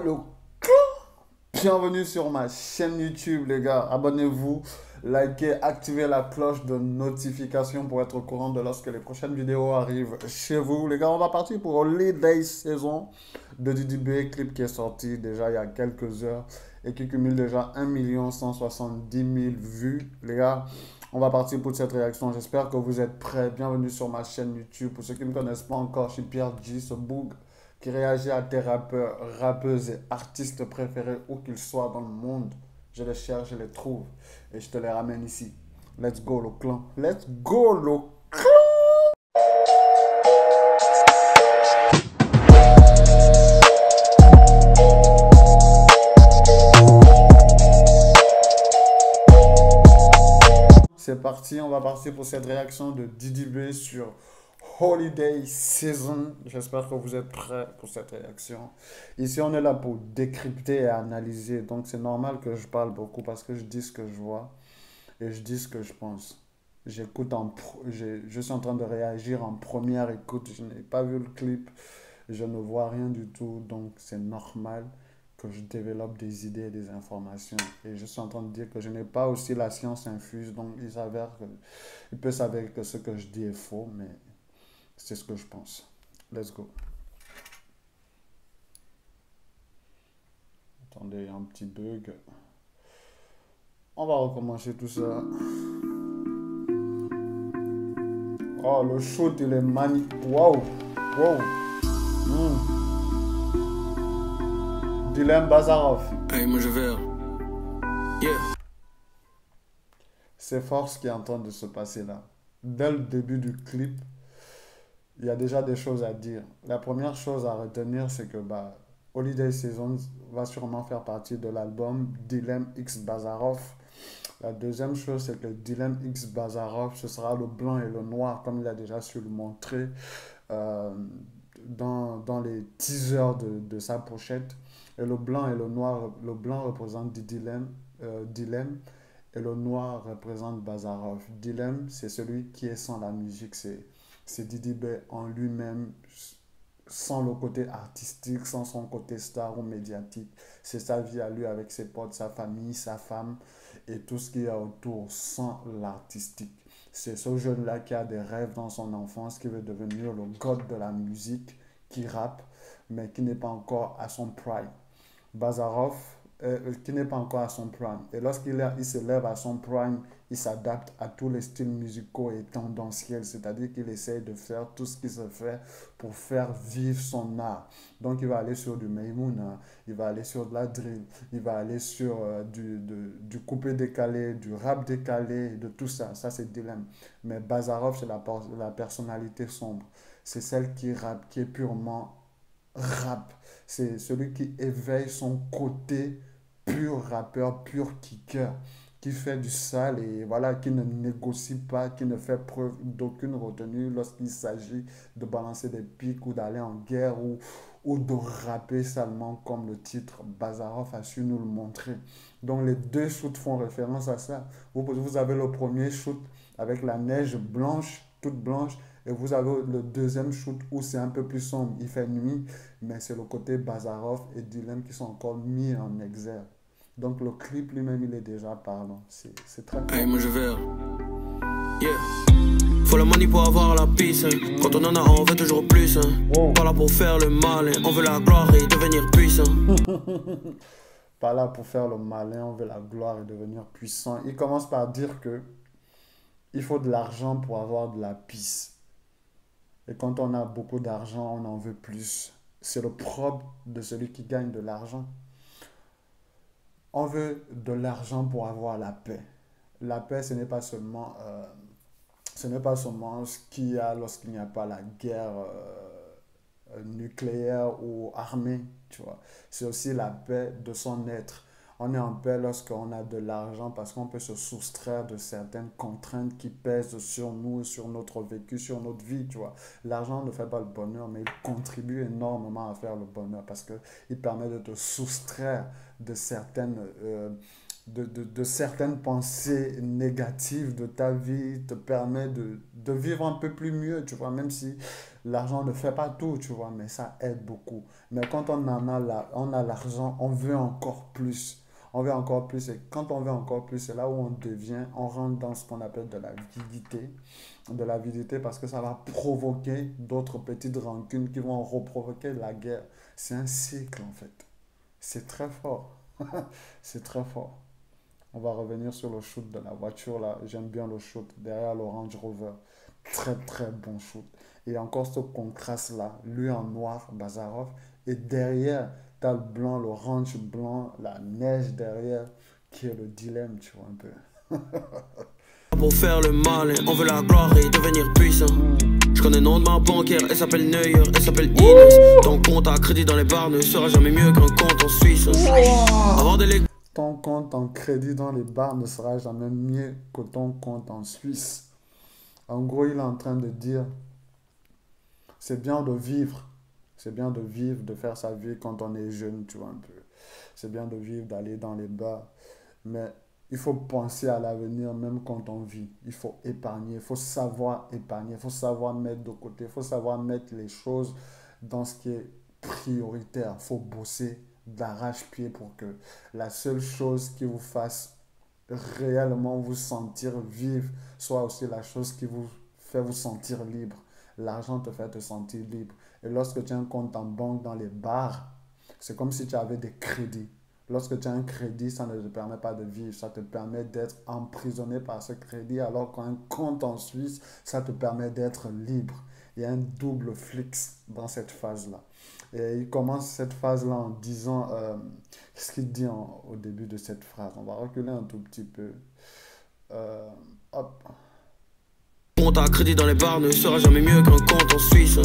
le bienvenue sur ma chaîne YouTube les gars, abonnez-vous, likez, activez la cloche de notification pour être au courant de lorsque les prochaines vidéos arrivent chez vous. Les gars, on va partir pour Holiday saison de DDB, clip qui est sorti déjà il y a quelques heures et qui cumule déjà 1 170 000 vues. Les gars, on va partir pour cette réaction, j'espère que vous êtes prêts. Bienvenue sur ma chaîne YouTube. Pour ceux qui ne me connaissent pas encore, je suis Pierre G, ce boug qui réagit à tes rappeurs, rappeuses et artistes préférés où qu'ils soient dans le monde. Je les cherche, je les trouve et je te les ramène ici. Let's go le clan. Let's go le clan. C'est parti, on va partir pour cette réaction de DDB sur Holiday Season. J'espère que vous êtes prêts pour cette réaction. Ici, on est là pour décrypter et analyser. Donc, c'est normal que je parle beaucoup parce que je dis ce que je vois et je dis ce que je pense. Je suis en train de réagir en première écoute. Je n'ai pas vu le clip. Je ne vois rien du tout. Donc, c'est normal que je développe des idées et des informations. Et je suis en train de dire que je n'ai pas aussi la science infuse. Donc, il peut s'avérer que ce que je dis est faux, mais c'est ce que je pense. Let's go. Attendez, il y a un petit bug. On va recommencer tout ça. Oh, le shoot, il est magnifique. Wow. Wow. Dylan Bazarov. Hey, moi je vais. Yeah. C'est fort ce qui est en train de se passer là. Dès le début du clip, il y a déjà des choses à dire. La première chose à retenir, c'est que Holiday Season va sûrement faire partie de l'album Dylan X Bazarov. La deuxième chose, c'est que Dylan X Bazarov, ce sera le blanc et le noir, comme il a déjà su le montrer dans les teasers de sa pochette. Et le blanc et le noir, le blanc représente Dylan et le noir représente Bazarov. Dylan, c'est celui qui est sans la musique, c'est DDB en lui-même, sans le côté artistique, sans son côté star ou médiatique. C'est sa vie à lui avec ses potes, sa famille, sa femme et tout ce qu'il y a autour, sans l'artistique. C'est ce jeune-là qui a des rêves dans son enfance, qui veut devenir le god de la musique, qui rappe, mais qui n'est pas encore à son prime. Bazarov, qui n'est pas encore à son prime. Et il se lève à son prime, il s'adapte à tous les styles musicaux et tendanciels, c'est-à-dire qu'il essaye de faire tout ce qui se fait pour faire vivre son art. Donc il va aller sur du Maïmouna, il va aller sur de la drill, il va aller sur du coupé décalé, du rap décalé, de tout ça. Ça c'est Dylan. Mais Bazarov, c'est la personnalité sombre. C'est celle qui rappe, qui est purement rap. C'est celui qui éveille son côté pur rappeur, pur kicker, qui fait du sale et voilà, qui ne négocie pas, qui ne fait preuve d'aucune retenue lorsqu'il s'agit de balancer des pics ou d'aller en guerre ou de rapper salement comme le titre Bazarov a su nous le montrer. Donc les deux shoots font référence à ça. Vous avez le premier shoot avec la neige blanche, toute blanche, et vous avez le deuxième shoot où c'est un peu plus sombre, il fait nuit, mais c'est le côté Bazarov et Dylan qui sont encore mis en exergue. Donc le clip lui-même, il est déjà parlant. C'est très Hey, moi je vais. Yeah. Faut la money pour avoir la peace. Quand on en a, on veut toujours plus. Wow. Pas là pour faire le mal. On veut la gloire et devenir puissant. Pas là pour faire le malin, on veut la gloire et devenir puissant. Il commence par dire que il faut de l'argent pour avoir de la peace. Et quand on a beaucoup d'argent, on en veut plus. C'est le propre de celui qui gagne de l'argent. On veut de l'argent pour avoir la paix. La paix, ce n'est pas seulement ce qu'il y a lorsqu'il n'y a pas la guerre nucléaire ou armée, tu vois. C'est aussi la paix de son être. On est en paix lorsqu'on a de l'argent parce qu'on peut se soustraire de certaines contraintes qui pèsent sur nous, sur notre vécu, sur notre vie, tu vois. L'argent ne fait pas le bonheur, mais il contribue énormément à faire le bonheur parce qu'il permet de te soustraire de certaines de certaines pensées négatives de ta vie, te permet de vivre un peu plus mieux, tu vois, même si l'argent ne fait pas tout, tu vois, mais ça aide beaucoup. Mais quand on en a là, on a l'argent, on veut encore plus. On veut encore plus, et quand on veut encore plus, c'est là où on rentre dans ce qu'on appelle de l'avidité parce que ça va provoquer d'autres petites rancunes qui vont reprovoquer la guerre. C'est un cycle en fait. C'est très fort. C'est très fort. On va revenir sur le shoot de la voiture là. J'aime bien le shoot derrière le Range Rover. Très très bon shoot. Et encore ce contraste là, lui en noir, Bazarov, et derrière, t'as le blanc, le ranch blanc, la neige derrière, qui est le dilemme, tu vois un peu. Pour faire le malin, on veut la gloire et devenir puissant. Je connais le nom de ma banquière, elle s'appelle Neuer, elle s'appelle Inès. Ton compte à crédit dans les bars ne sera jamais mieux qu'un compte en Suisse. Avoir des Ton compte en crédit dans les bars ne sera jamais mieux que ton compte en Suisse. En gros, il est en train de dire, c'est bien de vivre. C'est bien de vivre, de faire sa vie quand on est jeune, tu vois un peu. C'est bien de vivre, d'aller dans les bars. Mais il faut penser à l'avenir même quand on vit. Il faut épargner, il faut savoir épargner, il faut savoir mettre de côté, il faut savoir mettre les choses dans ce qui est prioritaire. Il faut bosser d'arrache-pied pour que la seule chose qui vous fasse réellement vous sentir vivre soit aussi la chose qui vous fait vous sentir libre. L'argent te fait te sentir libre. Et lorsque tu as un compte en banque dans les bars, c'est comme si tu avais des crédits. Lorsque tu as un crédit, ça ne te permet pas de vivre, ça te permet d'être emprisonné par ce crédit, alors qu'un compte en Suisse, ça te permet d'être libre. Il y a un double flix dans cette phase-là. Et il commence cette phase-là en disant, qu'est-ce qu'il dit au début de cette phrase? On va reculer un tout petit peu. Hop. Compte à crédit dans les bars ne sera jamais mieux qu'un compte en Suisse.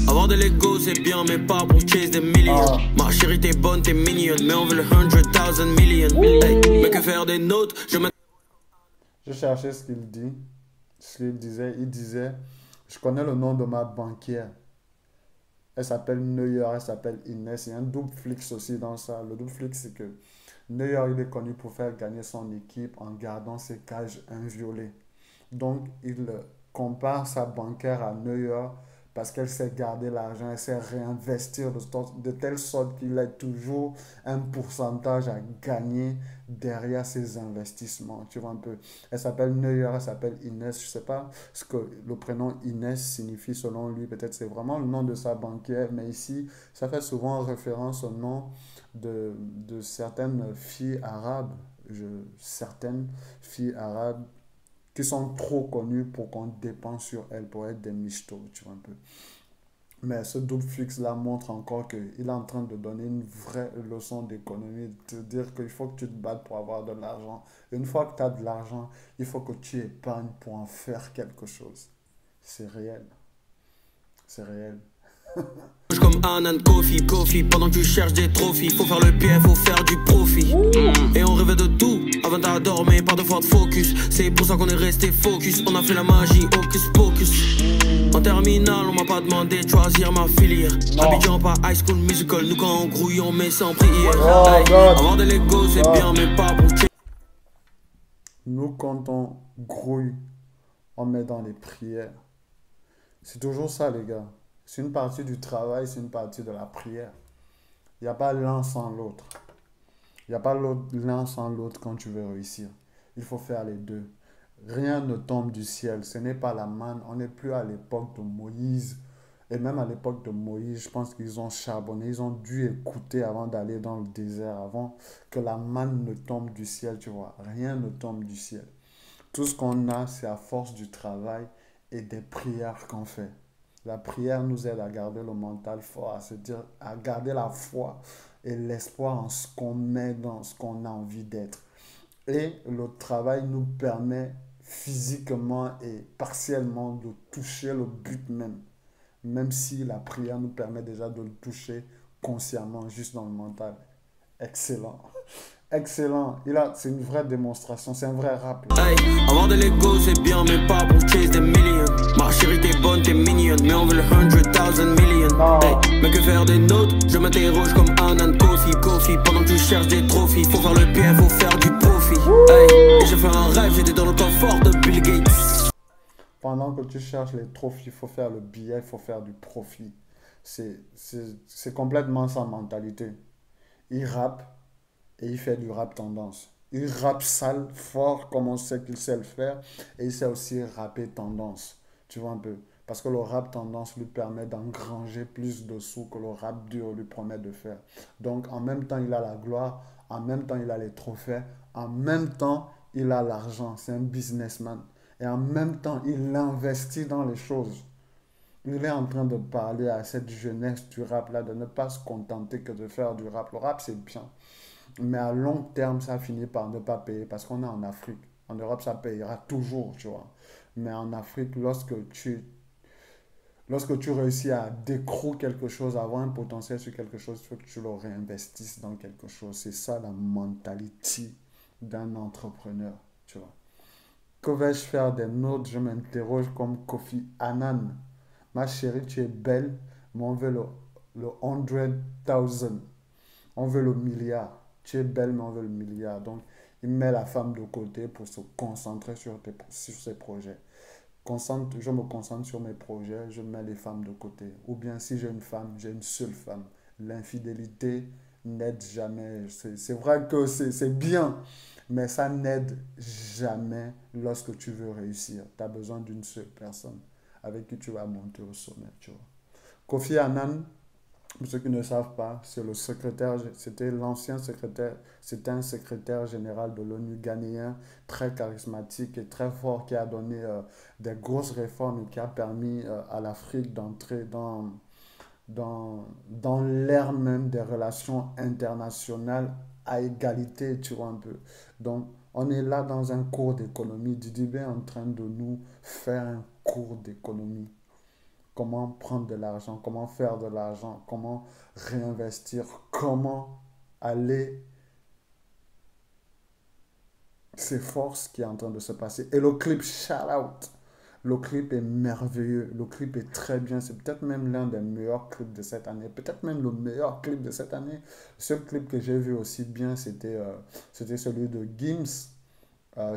Avoir de l'ego c'est bien mais pas pour chase des millions. Ma chérie t'es bonne, t'es mignonne, mais on veut le 100,000 million. Hey, mais que faire des notes, Je cherchais ce qu'il dit. Ce qu'il disait, il disait, je connais le nom de ma banquière. Elle s'appelle Neuer, elle s'appelle Inès. Il y a un double flix aussi dans ça. Le double flix, c'est que Neuer, il est connu pour faire gagner son équipe en gardant ses cages inviolées. Donc, il compare sa banquière à Neuer parce qu'elle sait garder l'argent, elle sait réinvestir de telle sorte qu'il a toujours un pourcentage à gagner derrière ses investissements. Tu vois un peu. Elle s'appelle Neuer, elle s'appelle Inès. Je ne sais pas ce que le prénom Inès signifie selon lui. Peut-être c'est vraiment le nom de sa banquière, mais ici, ça fait souvent référence au nom de certaines filles arabes. Certaines filles arabes qui sont trop connus pour qu'on dépense sur elles pour être des michtos, tu vois un peu. Mais ce double flix-là montre encore qu'il est en train de donner une vraie leçon d'économie, de te dire qu'il faut que tu te battes pour avoir de l'argent. Une fois que tu as de l'argent, il faut que tu épargnes pour en faire quelque chose. C'est réel. C'est réel. comme Anan Kofi, pendant que tu cherches des trophies, faut faire le pied, faut faire du profit. Et on rêvait de tout, avant t'as dormi, pas de fois de focus. C'est pour ça qu'on est resté focus, on a fait la magie, hocus pocus. En terminale, on m'a pas demandé de choisir ma filière. Abidjan pas High School Musical, nous quand on grouille, on met sans prière. Avoir de l'ego c'est bien, mais pas pour check. Nous quand on grouille, on met dans les prières. C'est toujours ça les gars. C'est une partie du travail, c'est une partie de la prière. Il n'y a pas l'un sans l'autre. Il n'y a pas l'un sans l'autre quand tu veux réussir. Il faut faire les deux. Rien ne tombe du ciel. Ce n'est pas la manne. On n'est plus à l'époque de Moïse. Et même à l'époque de Moïse, je pense qu'ils ont charbonné. Ils ont dû écouter avant d'aller dans le désert, avant que la manne ne tombe du ciel, tu vois. Rien ne tombe du ciel. Tout ce qu'on a, c'est à force du travail et des prières qu'on fait. La prière nous aide à garder le mental fort, à se dire, à garder la foi et l'espoir en ce qu'on met dans ce qu'on a envie d'être. Et le travail nous permet physiquement et partiellement de toucher le but même. Même si la prière nous permet déjà de le toucher consciemment, juste dans le mental. Excellent. Excellent. C'est une vraie démonstration. C'est un vrai rap. Hey, avoir de l'ego c'est bien, mais pas pour chase des millions. Ma chérie t'es bonne, t'es mignonne, mais on veut le 100,000 million. Hey, mais que faire des notes? Je m'interroge comme Anan Kofi, pendant que tu cherches des trophies. Faut faire le pied, faut faire du que tu cherches les trophies, il faut faire le billet, il faut faire du profit. C'est complètement sa mentalité. Il rappe et il fait du rap tendance. Il rappe sale, fort, comme on sait qu'il sait le faire, et il sait aussi rapper tendance. Tu vois un peu? Parce que le rap tendance lui permet d'engranger plus de sous que le rap dur lui promet de faire. Donc en même temps, il a la gloire, en même temps, il a les trophées, en même temps, il a l'argent. C'est un businessman. Et en même temps, il investit dans les choses. Il est en train de parler à cette jeunesse du rap là, de ne pas se contenter que de faire du rap. Le rap, c'est bien. Mais à long terme, ça finit par ne pas payer parce qu'on est en Afrique. En Europe, ça payera toujours, tu vois. Mais en Afrique, lorsque tu réussis à décrocher quelque chose, à avoir un potentiel sur quelque chose, il faut que tu le réinvestisses dans quelque chose. C'est ça la mentalité d'un entrepreneur, tu vois. Que vais-je faire des notes? Je m'interroge comme Kofi Annan. Ma chérie, tu es belle, mais on veut le 100,000. On veut le milliard. Tu es belle, mais on veut le milliard. Donc, il met la femme de côté pour se concentrer sur ses projets. Je me concentre sur mes projets, je mets les femmes de côté. Ou bien, si j'ai une femme, j'ai une seule femme. L'infidélité n'aide jamais. C'est vrai que c'est bien, mais ça n'aide jamais lorsque tu veux réussir. Tu as besoin d'une seule personne avec qui tu vas monter au sommet, tu vois. Kofi Annan, pour ceux qui ne savent pas, c'est le secrétaire, c'était l'ancien secrétaire, c'était un secrétaire général de l'ONU ghanéen, très charismatique et très fort, qui a donné des grosses réformes et qui a permis à l'Afrique d'entrer dans l'ère même des relations internationales à égalité, tu vois un peu. Donc, on est là dans un cours d'économie. Didibé est en train de nous faire un cours d'économie. Comment prendre de l'argent, comment faire de l'argent, comment réinvestir, comment aller. C'est fort ce qui est en train de se passer. Et le clip, shout out. Le clip est merveilleux. Le clip est très bien. C'est peut-être même l'un des meilleurs clips de cette année. Peut-être même le meilleur clip de cette année. Le seul clip que j'ai vu aussi bien, c'était celui de Gims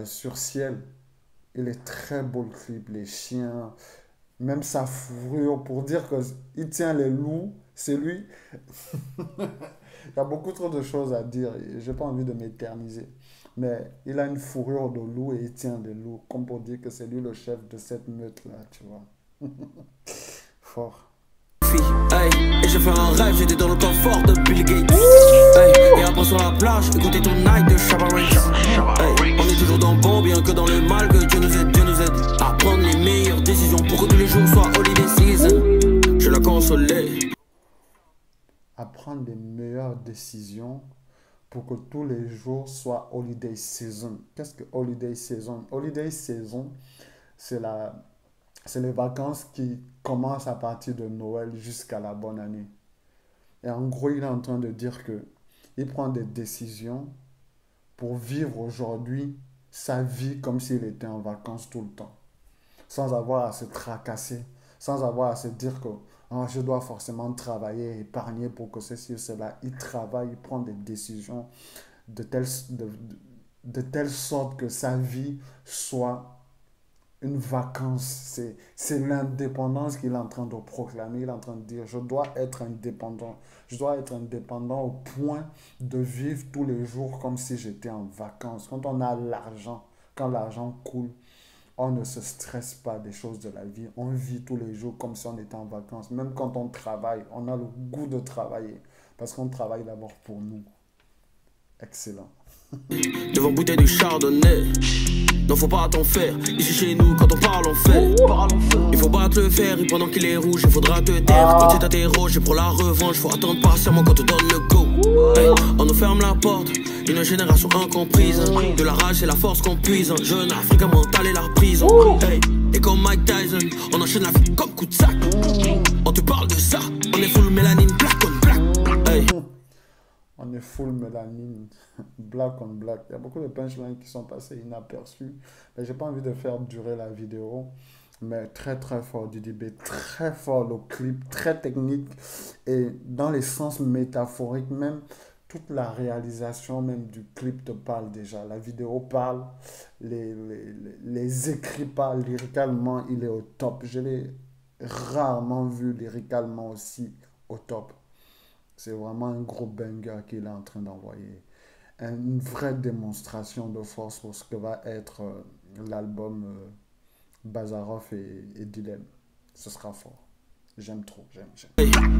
sur Ciel. Il est très beau le clip. Les chiens, même sa fourrure, pour dire qu'il tient les loups, c'est lui. Il y a beaucoup trop de choses à dire et j'ai pas envie de m'éterniser. Mais il a une fourrure de loup et il tient des loups, comme pour dire que c'est lui le chef de cette meute-là, tu vois. Fort. Hey, et j'ai fait un rêve, j'étais dans le confort de Bill Gates. Hey, et après sur la plage, écoutez ton night de Shabba Ranks. Hey, on est toujours dans le bon, bien que dans le mal, que Dieu nous aide à prendre les meilleures décisions pour que tous les jours soient holiday season. Je la consolais. À prendre des meilleures décisions pour que tous les jours soient holiday season. Qu'est-ce que holiday season? Holiday season, c'est c'est les vacances qui commencent à partir de Noël jusqu'à la bonne année. Et en gros, il est en train de dire que il prend des décisions pour vivre aujourd'hui sa vie comme s'il était en vacances tout le temps, sans avoir à se tracasser, sans avoir à se dire que ah, je dois forcément travailler, épargner pour que ceci ou cela. Il travaille, il prend des décisions de de telle sorte que sa vie soit une vacance. C'est l'indépendance qu'il est en train de proclamer. Il est en train de dire, je dois être indépendant. Je dois être indépendant au point de vivre tous les jours comme si j'étais en vacances. Quand on a l'argent, quand l'argent coule, on ne se stresse pas des choses de la vie. On vit tous les jours comme si on était en vacances. Même quand on travaille, on a le goût de travailler. Parce qu'on travaille d'abord pour nous. Excellent. Devant bouteille de chardonnay. Non, faut pas t'en faire. Ici chez nous, quand on parle, on fait. Il faut battre le fer et pendant qu'il est rouge, il faudra te taire. Quand tu t'interroges, et pour la revanche, faut attendre patiemment quand on te donne le go. Hey, on nous ferme la porte. Une génération incomprise. De la rage, c'est la force qu'on puise. Un jeune africain mental et la prison. Hey, et comme Mike Tyson, on enchaîne la vie comme coup de sac. On te parle de ça. On est full mélanine, black on black. Hey. On est full mélanine, black on black. Il y a beaucoup de punchlines qui sont passés inaperçus. Mais j'ai pas envie de faire durer la vidéo. Mais très très fort du DB, très fort le clip, très technique. Et dans les sens métaphoriques même, toute la réalisation même du clip te parle déjà. La vidéo parle, les écrits parlent, lyricalement, il est au top. Je l'ai rarement vu lyricalement aussi au top. C'est vraiment un gros banger qu'il est en train d'envoyer. Une vraie démonstration de force pour ce que va être l'album Bazarov et Dilemme. Ce sera fort. J'aime trop, j'aime.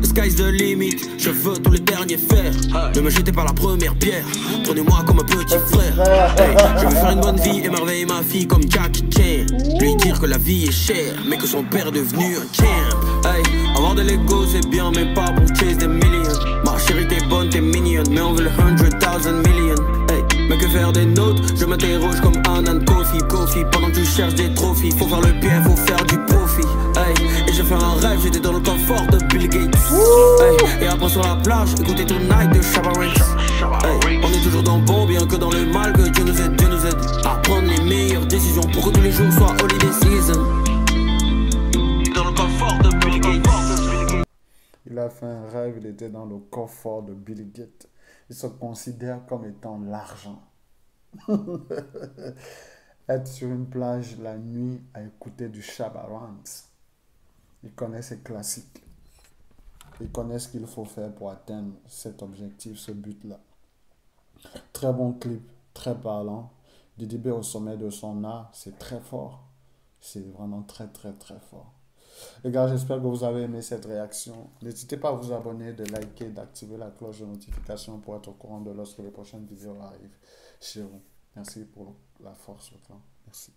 The sky's the limit, je veux tous les derniers fers. Ne me jetez pas la première pierre, prenez-moi comme un petit frère. Hey, je veux faire une bonne vie, émerveiller ma fille comme Jackie Chan. Lui dire que la vie est chère, mais que son père est devenu un champ. Hey, avoir de l'ego c'est bien, mais pas pour chase des millions. Ma chérie t'es bonne, t'es mignonne, mais on veut le 100,000 million. Hey, mais que faire des notes, je m'interroge comme Anand Kofi. Pendant que tu cherches des trophies, faut faire le bien, faut faire du profit. Hey, et je fais un rêve, j'étais dans le confort de Bill Gates. Hey, et après sur la plage, écoutez Tonight de Shabba Ranks. Hey, on est toujours dans le bon, bien que dans le mal, que Dieu nous aide à prendre les meilleures décisions pour que tous les jours soient holiday season. Dans le confort de Bill Gates. Il a fait un rêve, il était dans le confort de Bill Gates. Il se considère comme étant l'argent. Être sur une plage la nuit à écouter du Shabba Ranks. Il connaît ses classiques. Il connaît ce qu'il faut faire pour atteindre cet objectif, ce but-là. Très bon clip, très parlant. Didi B au sommet de son art, c'est très fort. C'est vraiment très fort. Les gars, j'espère que vous avez aimé cette réaction. N'hésitez pas à vous abonner, de liker, d'activer la cloche de notification pour être au courant de lorsque les prochaines vidéos arrivent chez vous. Merci pour la force, autant. Merci.